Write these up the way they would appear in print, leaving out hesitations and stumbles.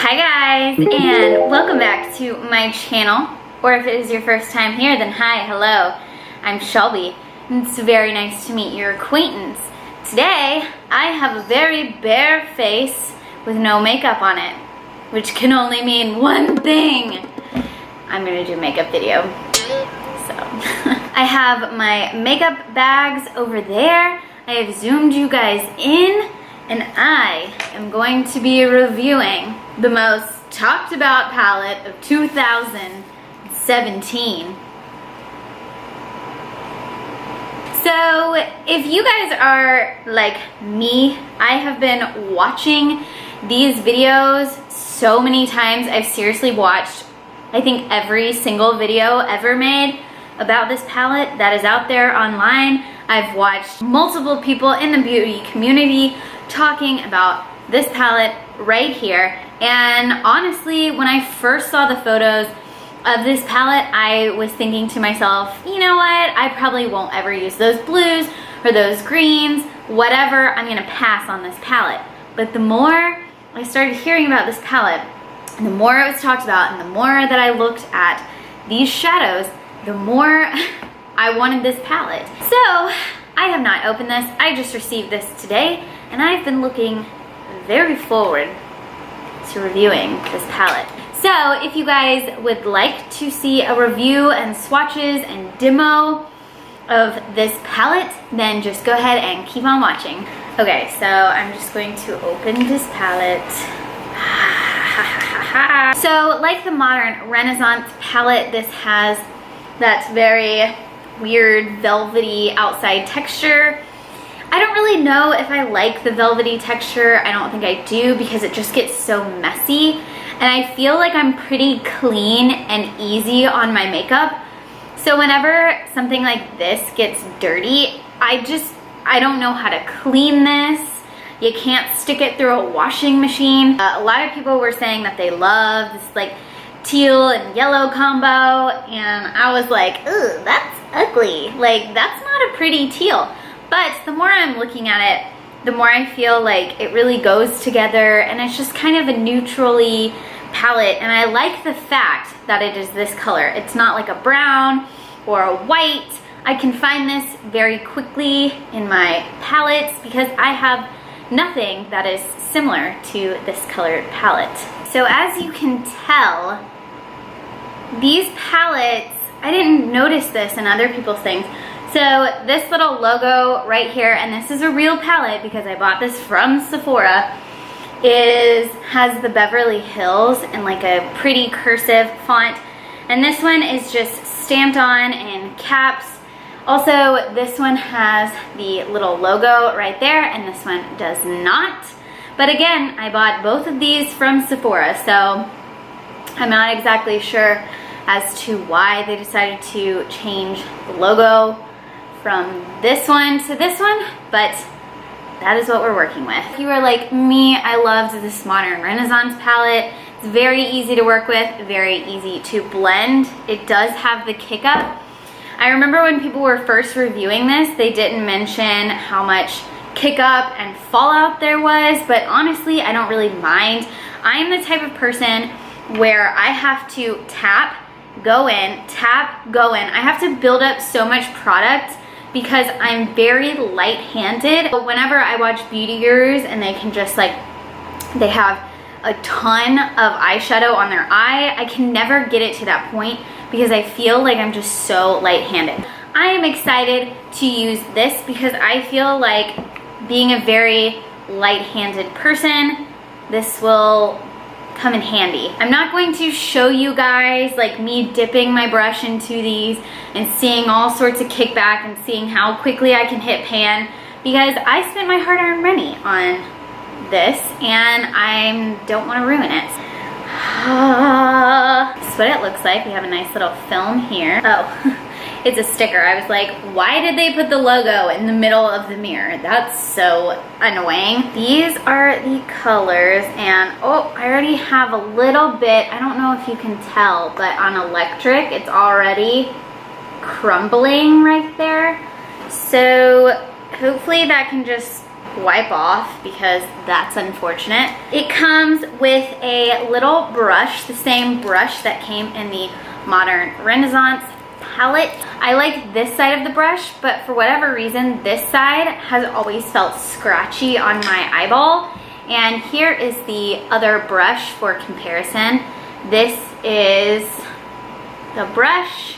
Hi guys, and welcome back to my channel. Or if it is your first time here, then hi, hello. I'm Shelby, and it's very nice to meet your acquaintance. Today, I have a very bare face with no makeup on it, which can only mean one thing. I'm gonna do a makeup video. So, I have my makeup bags over there. I have zoomed you guys in, and I am going to be reviewing the most talked about palette of 2017. So if you guys are like me, I have been watching these videos so many times. I've seriously watched, I think, every single video ever made about this palette that is out there online. I've watched multiple people in the beauty community talking about this palette right here. And honestly, when I first saw the photos of this palette, I was thinking to myself, you know what? I probably won't ever use those blues or those greens, whatever. I'm gonna pass on this palette. But the more I started hearing about this palette, and the more it was talked about, and the more that I looked at these shadows, the more I wanted this palette. So I have not opened this. I just received this today, and I've been looking very forward to reviewing this palette. So if you guys would like to see a review and swatches and demo of this palette, then just go ahead and keep on watching. Okay, so I'm just going to open this palette. So like the modern Renaissance palette, this has that very weird velvety outside texture. I don't really know if I like the velvety texture. I don't think I do, because it just gets so messy. And I feel like I'm pretty clean and easy on my makeup. So whenever something like this gets dirty, I don't know how to clean this. You can't stick it through a washing machine. A lot of people were saying that they love this like teal and yellow combo, and I was like, ugh, that's ugly. Like, that's not a pretty teal. But the more I'm looking at it, the more I feel like it really goes together, and it's just kind of a neutrally palette. And I like the fact that it is this color. It's not like a brown or a white. I can find this very quickly in my palettes because I have nothing that is similar to this colored palette. So as you can tell, these palettes, I didn't notice this in other people's things. So this little logo right here, and this is a real palette because I bought this from Sephora, has the Beverly Hills in like a pretty cursive font. And this one is just stamped on in caps. Also, this one has the little logo right there, and this one does not. But again, I bought both of these from Sephora, so I'm not exactly sure as to why they decided to change the logo from this one to this one, but that is what we're working with. If you are like me, I loved this modern Renaissance palette. It's very easy to work with, very easy to blend. It does have the kick up. I remember when people were first reviewing this, they didn't mention how much kick up and fallout there was, but honestly, I don't really mind. I'm the type of person where I have to tap, go in, tap, go in. I have to build up so much product because I'm very light-handed. But whenever I watch beauty gurus and they can just like, they have a ton of eyeshadow on their eye, I can never get it to that point because I feel like I'm just so light-handed. I am excited to use this because I feel like, being a very light-handed person, this will come in handy. I'm not going to show you guys like me dipping my brush into these and seeing all sorts of kickback and seeing how quickly I can hit pan, because I spent my hard-earned money on this and I don't want to ruin it. This is what it looks like. We have a nice little film here. Oh, it's a sticker. I was like, why did they put the logo in the middle of the mirror? That's so annoying. These are the colors, and oh, I already have a little bit, I don't know if you can tell, but on electric, it's already crumbling right there. So hopefully that can just wipe off because that's unfortunate. It comes with a little brush, the same brush that came in the Modern Renaissance palette. I like this side of the brush, but for whatever reason, this side has always felt scratchy on my eyeball. And here is the other brush for comparison. This is the brush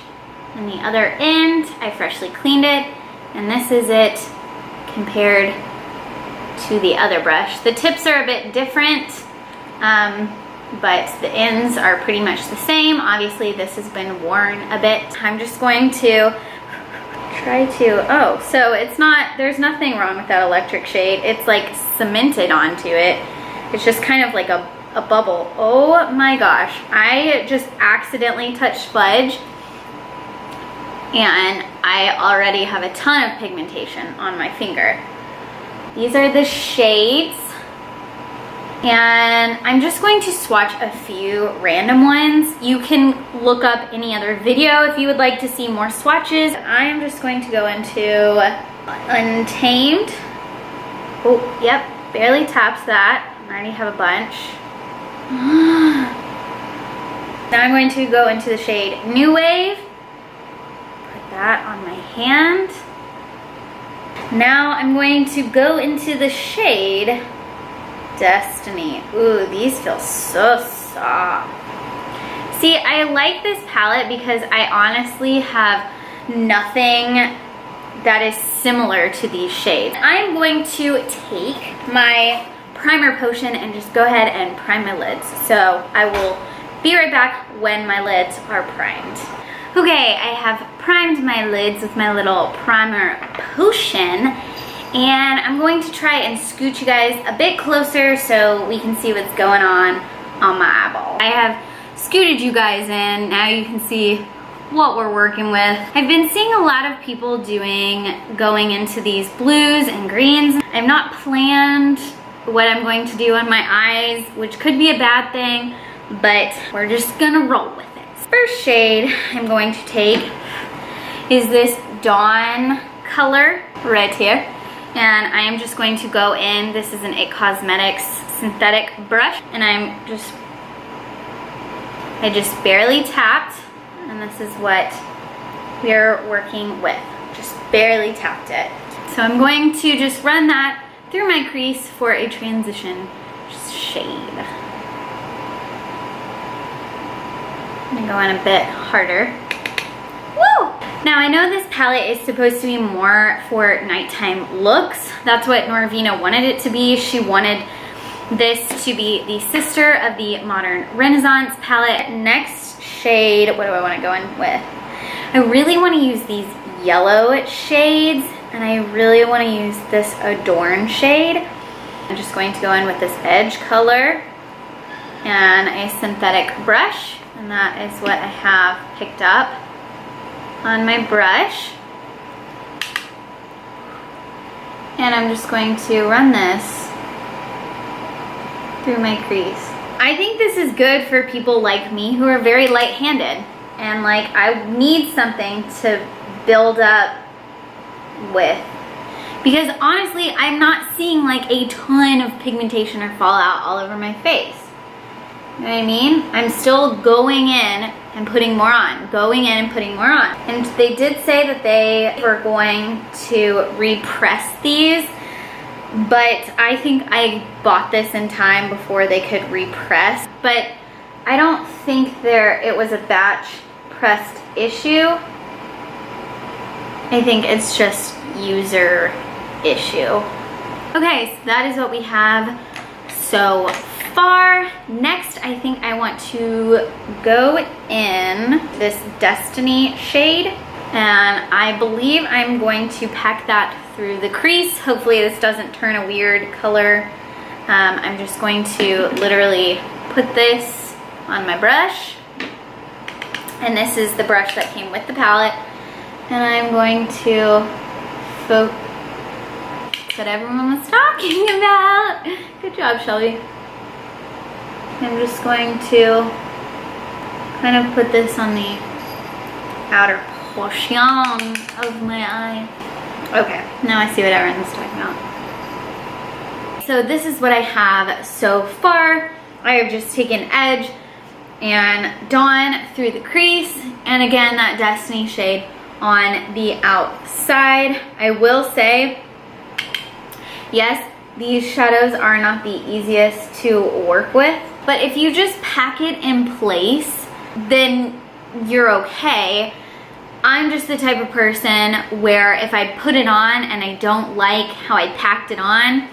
and the other end. I freshly cleaned it, and this is it compared to the other brush. The tips are a bit different, but the ends are pretty much the same. Obviously, this has been worn a bit. I'm just going to try to, oh, so it's not, there's nothing wrong with that electric shade. It's like cemented onto it. It's just kind of like a bubble. Oh my gosh, I just accidentally touched fudge and I already have a ton of pigmentation on my finger. These are the shades, and I'm just going to swatch a few random ones. You can look up any other video if you would like to see more swatches. I am just going to go into Untamed. Oh, yep, barely taps that. I already have a bunch. Now I'm going to go into the shade New Wave. Put that on my hand. Now I'm going to go into the shade Destiny. Ooh, these feel so soft. See, I like this palette because I honestly have nothing that is similar to these shades. I'm going to take my primer potion and just go ahead and prime my lids. So I will be right back when my lids are primed. Okay, I have primed my lids with my little primer potion, and I'm going to try and scoot you guys a bit closer so we can see what's going on my eyeball. I have scooted you guys in. Now you can see what we're working with. I've been seeing a lot of people going into these blues and greens. I've not planned what I'm going to do on my eyes, which could be a bad thing, but we're just gonna roll with it. First shade I'm going to take is this Dawn color right here, and I am just going to go in. This is an IT Cosmetics synthetic brush, and I just barely tapped, and this is what we're working with. Just barely tapped it. So I'm going to just run that through my crease for a transition shade. I'm gonna go in a bit harder. Woo! Now I know this palette is supposed to be more for nighttime looks. That's what Norvina wanted it to be. She wanted this to be the sister of the Modern Renaissance palette. Next shade, what do I want to go in with? I really want to use these yellow shades, and I really want to use this Adorn shade. I'm just going to go in with this Edge color and a synthetic brush, and that is what I have picked up on my brush. And I'm just going to run this through my crease. I think this is good for people like me who are very light-handed, and like I need something to build up with, because honestly I'm not seeing like a ton of pigmentation or fallout all over my face. You know what I mean? I'm still going in and putting more on, going in and putting more on. And they did say that they were going to repress these, but I think I bought this in time before they could repress. But I don't think it was a batch pressed issue. I think it's just user issue. Okay, so that is what we have so far. Next, I think I want to go in this Destiny shade, and I believe I'm going to pack that through the crease. Hopefully this doesn't turn a weird color. I'm just going to literally put this on my brush, and this is the brush that came with the palette, and I'm going to focus that everyone was talking about. Good job, Shelby. I'm just going to kind of put this on the outer portion of my eye. Okay, now I see what everyone's talking about. so this is what I have so far. I have just taken Edge and Dawn through the crease, and again, that Destiny shade on the outside. I will say, yes, these shadows are not the easiest to work with, but if you just pack it in place, then you're okay. I'm just the type of person where if I put it on and I don't like how I packed it on,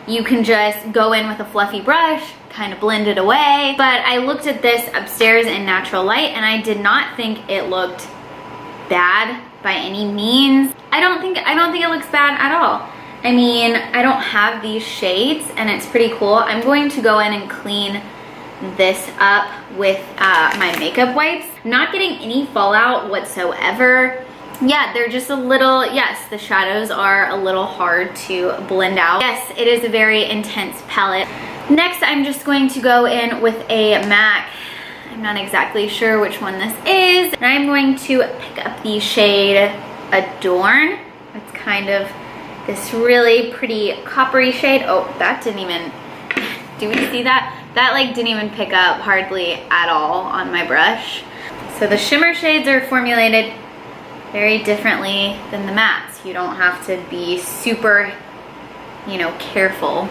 you can just go in with a fluffy brush, kind of blend it away. But I looked at this upstairs in natural light and I did not think it looked bad by any means. I don't think it looks bad at all. I mean, I don't have these shades and it's pretty cool. I'm going to go in and clean this up with my makeup wipes. Not getting any fallout whatsoever. Yeah, they're just a little, yes, the shadows are a little hard to blend out. Yes, it is a very intense palette. Next, I'm just going to go in with a MAC. I'm not exactly sure which one this is. And I'm going to pick up the shade Adorn. It's kind of this really pretty coppery shade. Oh, that didn't even, do we see that? That like didn't even pick up hardly at all on my brush. So the shimmer shades are formulated very differently than the mattes. You don't have to be super, you know, careful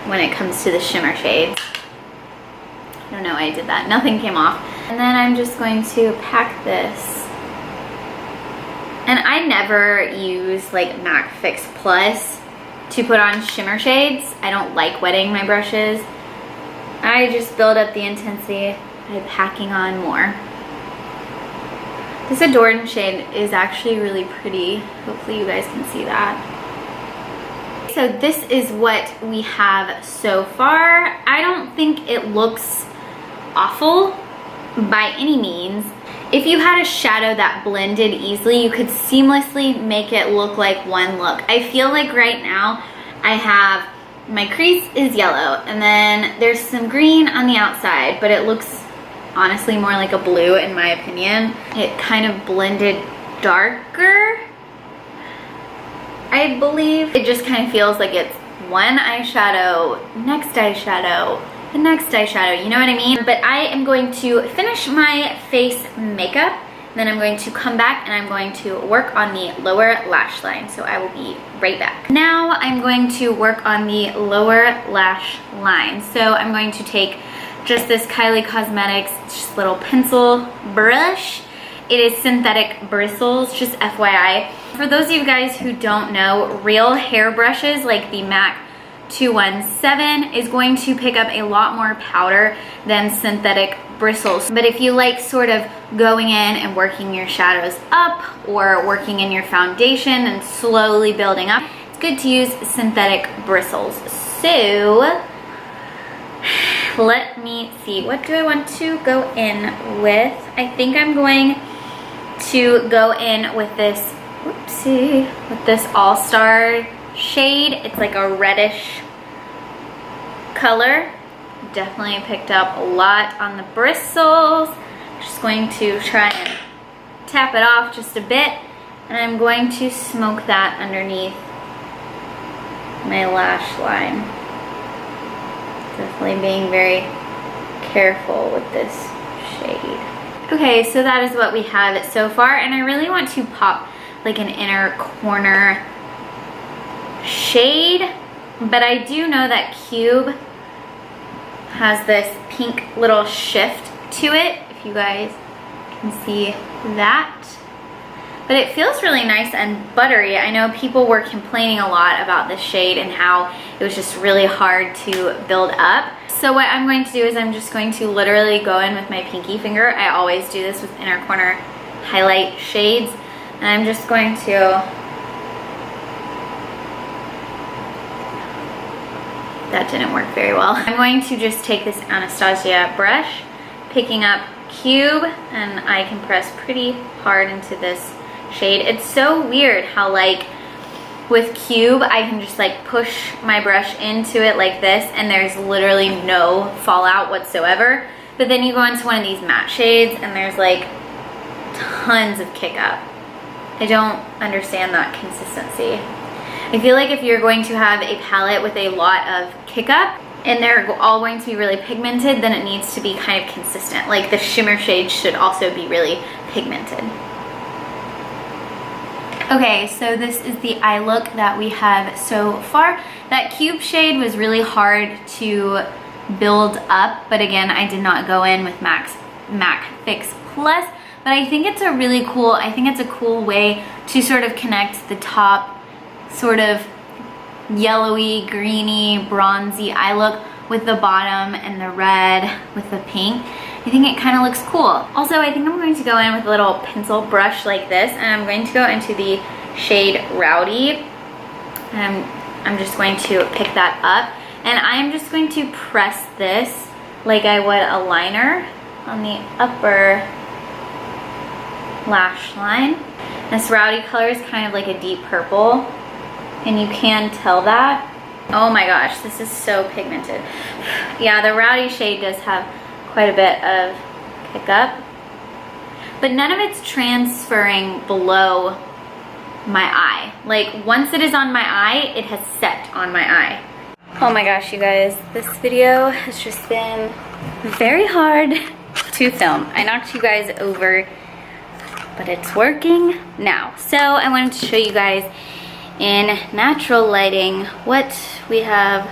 when it comes to the shimmer shades. I don't know why I did that. Nothing came off. And then I'm just going to pack this. And I never use like MAC Fix Plus to put on shimmer shades. I don't like wetting my brushes. I just build up the intensity by packing on more. This Adorn shade is actually really pretty. Hopefully you guys can see that. So this is what we have so far. I don't think it looks awful by any means. If you had a shadow that blended easily, you could seamlessly make it look like one look. I feel like right now I have, my crease is yellow and then there's some green on the outside, but it looks honestly more like a blue in my opinion. It kind of blended darker, I believe. It just kind of feels like it's one eyeshadow, next eyeshadow, the next eyeshadow, you know what I mean? But I am going to finish my face makeup, then I'm going to come back and I'm going to work on the lower lash line. So I will be right back. Now I'm going to work on the lower lash line. So I'm going to take just this Kylie Cosmetics just little pencil brush. It is synthetic bristles, just FYI. For those of you guys who don't know, real hair brushes like the MAC 217 is going to pick up a lot more powder than synthetic bristles. But if you like sort of going in and working your shadows up or working in your foundation and slowly building up, it's good to use synthetic bristles. So let me see, what do I want to go in with? I think I'm going to go in with this, whoopsie, with this All-Star shade. It's like a reddish color. Definitely picked up a lot on the bristles. Just going to try and tap it off just a bit, and I'm going to smoke that underneath my lash line. Definitely being very careful with this shade. Okay, so that is what we have so far, and I really want to pop like an inner corner shade, but I do know that Cube has this pink little shift to it, if you guys can see that. But it feels really nice and buttery. I know people were complaining a lot about this shade and how it was just really hard to build up. So what I'm going to do is I'm just going to literally go in with my pinky finger. I always do this with inner corner highlight shades. And I'm just going to, that didn't work very well. I'm going to just take this Anastasia brush, picking up Cube, and I can press pretty hard into this shade. It's so weird how like with Cube I can just like push my brush into it like this and there's literally no fallout whatsoever. But then you go into one of these matte shades and there's like tons of kick up. I don't understand that consistency. I feel like if you're going to have a palette with a lot of kick up and they're all going to be really pigmented, then it needs to be kind of consistent. Like the shimmer shades should also be really pigmented. Okay, so this is the eye look that we have so far. That cube shade was really hard to build up, but again, I did not go in with MAC Fix Plus, but I think it's a cool way to sort of connect the top sort of yellowy, greeny, bronzy eye look with the bottom and the red with the pink. I think it kind of looks cool. Also, I think I'm going to go in with a little pencil brush like this, and I'm going to go into the shade Rowdy. And I'm just going to pick that up, and I'm just going to press this like I would a liner on the upper lash line. This Rowdy color is kind of like a deep purple, and you can tell that. Oh my gosh, this is so pigmented. Yeah, the Rowdy shade does have quite a bit of kick up, but none of it's transferring below my eye. Like once it is on my eye, it has set on my eye. Oh my gosh, you guys, this video has just been very hard to film. I knocked you guys over, but it's working now. So I wanted to show you guys in natural lighting what we have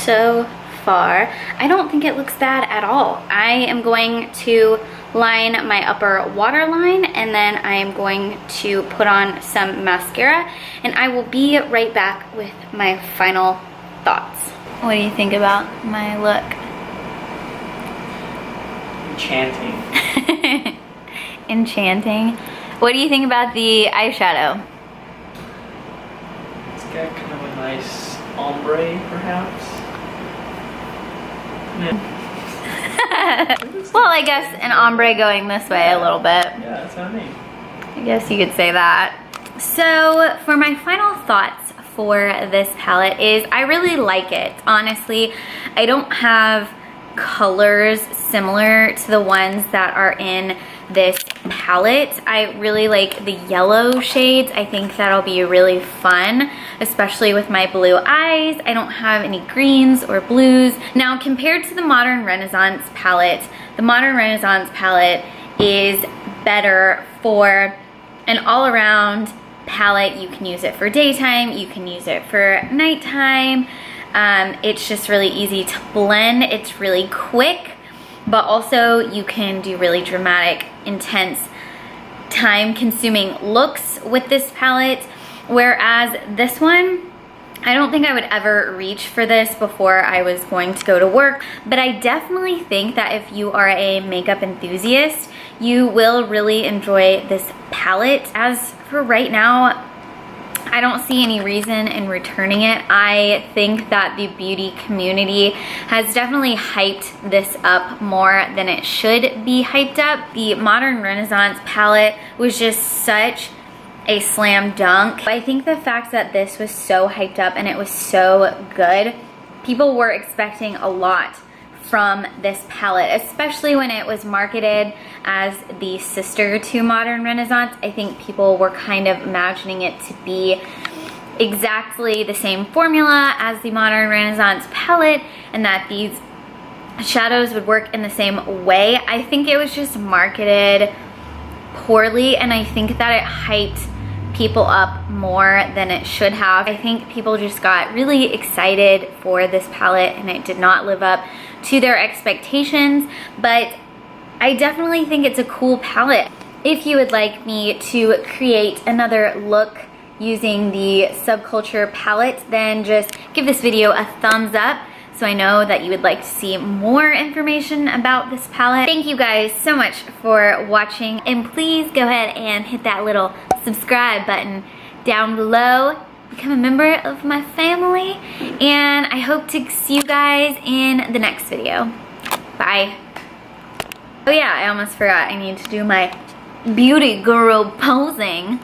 so far. I don't think it looks bad at all. I am going to line my upper waterline, and then I am going to put on some mascara, and I will be right back with my final thoughts. What do you think about my look? Enchanting. Enchanting. What do you think about the eyeshadow? It's got kind of a nice ombre, perhaps. Yeah. Well, I guess an ombre going this way a little bit. Yeah, that's what I mean. I guess you could say that. So for my final thoughts for this palette is I really like it. Honestly, I don't have colors similar to the ones that are in this palette. I really like the yellow shades. I think that'll be really fun, especially with my blue eyes. I don't have any greens or blues. Now, compared to the Modern Renaissance palette, the Modern Renaissance palette is better for an all-around palette. You can use it for daytime, you can use it for nighttime. It's just really easy to blend. It's really quick, but also you can do really dramatic, intense, time-consuming looks with this palette, whereas this one, I don't think I would ever reach for this before I was going to go to work, but I definitely think that if you are a makeup enthusiast, you will really enjoy this palette. As for right now, I don't see any reason in returning it. I think that the beauty community has definitely hyped this up more than it should be hyped up. The Modern Renaissance palette was just such a slam dunk. I think the fact that this was so hyped up and it was so good, people were expecting a lot from this palette, especially when it was marketed as the sister to Modern Renaissance. I think people were kind of imagining it to be exactly the same formula as the Modern Renaissance palette, and that these shadows would work in the same way. I think it was just marketed poorly, and I think that it hyped people up more than it should have. I think people just got really excited for this palette and it did not live up to their expectations, but I definitely think it's a cool palette. If you would like me to create another look using the Subculture palette, then just give this video a thumbs up so I know that you would like to see more information about this palette. Thank you guys so much for watching, and please go ahead and hit that little subscribe button down below. Become a member of my family, and I hope to see you guys in the next video. Bye. Oh yeah, I almost forgot. I need to do my beauty guru posing.